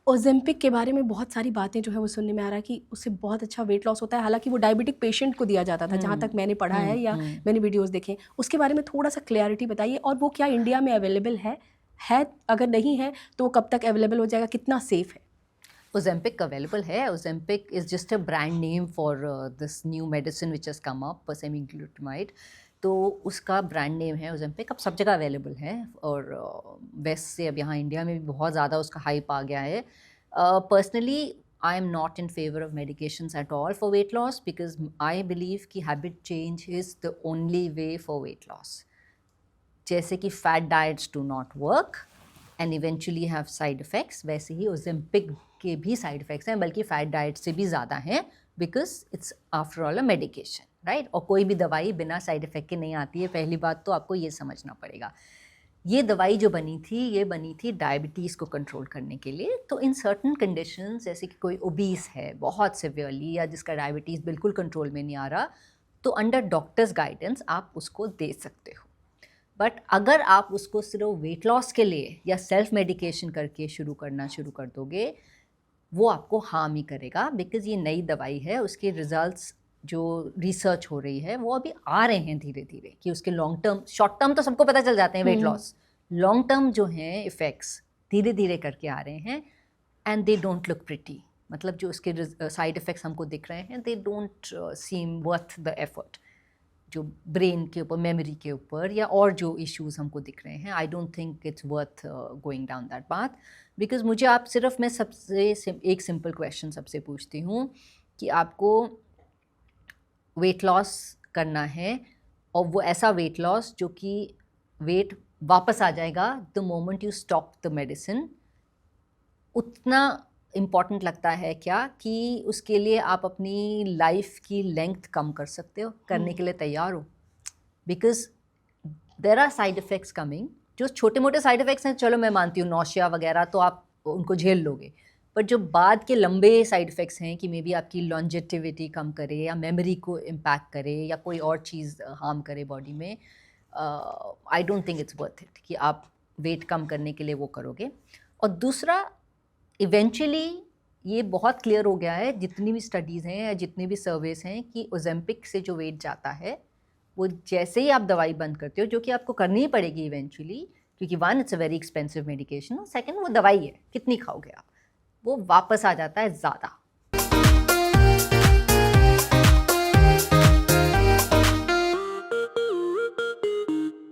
Ozempic के बारे में बहुत सारी बातें जो है वो सुनने में आ रहा है कि उससे बहुत अच्छा वेट लॉस होता है, हालांकि वो डायबिटिक पेशेंट को दिया जाता था, जहाँ तक मैंने पढ़ा है या मैंने वीडियोस देखे। उसके बारे में थोड़ा सा क्लैरिटी बताइए, और वो क्या इंडिया में अवेलेबल है? अगर नहीं है तो वो कब तक अवेलेबल हो जाएगा, कितना सेफ है? Ozempic available है. Ozempic is just a brand name for this new medicine which has come up, semi-glutamide. तो उसका ब्रांड नेम है Ozempic, अब सब जगह अवेलेबल है और वेस्ट से अब यहाँ इंडिया में भी बहुत ज़्यादा उसका हाइप आ गया है. Personally I am not in favour of medications at all for weight loss because I believe कि habit change is the only way for weight loss. जैसे कि fat diets do not work and eventually have side effects, वैसे ही Ozempic के भी side effects हैं, बल्कि fat diet से भी ज़्यादा हैं, because it's after all a medication, right. और कोई भी दवाई बिना साइड इफ़ेक्ट के नहीं आती है, पहली बात तो आपको ये समझना पड़ेगा. ये दवाई जो बनी थी, ये बनी थी डायबिटीज़ को कंट्रोल करने के लिए. तो इन सर्टन कंडीशंस, जैसे कि कोई ओबीस है बहुत सिवियरली या जिसका डायबिटीज़ बिल्कुल कंट्रोल में नहीं आ रहा, तो अंडर डॉक्टर्स गाइडेंस आप उसको दे सकते हो. बट अगर आप उसको सिर्फ वेट लॉस के लिए या सेल्फ मेडिकेशन करके शुरू कर दोगे, वो आपको हार्म ही करेगा. बिकॉज ये नई दवाई है, उसके रिजल्ट्स जो रिसर्च हो रही है वो अभी आ रहे हैं धीरे धीरे, कि उसके लॉन्ग टर्म, शॉर्ट टर्म तो सबको पता चल जाते हैं वेट लॉस, लॉन्ग टर्म जो हैं इफ़ेक्ट्स धीरे धीरे करके आ रहे हैं. And they don't look pretty. मतलब जो उसके साइड इफ़ेक्ट्स हमको दिख रहे हैं, they don't seem worth the effort. जो ब्रेन के ऊपर, मेमोरी के ऊपर, या और जो इश्यूज हमको दिख रहे हैं, I don't think it's worth going down that path. Because मुझे आप सिर्फ, मैं सबसे एक सिंपल क्वेश्चन सबसे पूछती हूँ कि आपको वेट लॉस करना है, और वो ऐसा वेट लॉस जो कि वेट वापस आ जाएगा the moment you stop the medicine, उतना इम्पॉर्टेंट लगता है क्या कि उसके लिए आप अपनी लाइफ की लेंथ कम कर सकते हो, करने के लिए तैयार हो? Because there are side effects coming. जो छोटे मोटे साइड इफ़ेक्ट्स हैं, चलो मैं मानती हूँ, नौशिया वगैरह तो आप उनको झेल लोगे. पर जो बाद के लंबे साइड इफ़ेक्ट्स हैं, कि मे बी आपकी लॉन्जेटिविटी कम करे, या मेमोरी को इम्पैक्ट करे, या कोई और चीज़ हार्म करे बॉडी में, I don't think it's worth it कि आप वेट कम करने के लिए वो करोगे. और दूसरा, इवेंचुअली ये बहुत क्लियर हो गया है, जितनी भी स्टडीज़ हैं या जितनी भी सर्वेस हैं, कि ओजेम्पिक से जो वेट जाता है, वो जैसे ही आप दवाई बंद करते हो, जो कि आपको करनी ही पड़ेगी इवेंचुअली, क्योंकि one, it's a very expensive medication, और सेकंड, वो दवाई है, कितनी खाओगे आप, वो वापस आ जाता है ज़्यादा.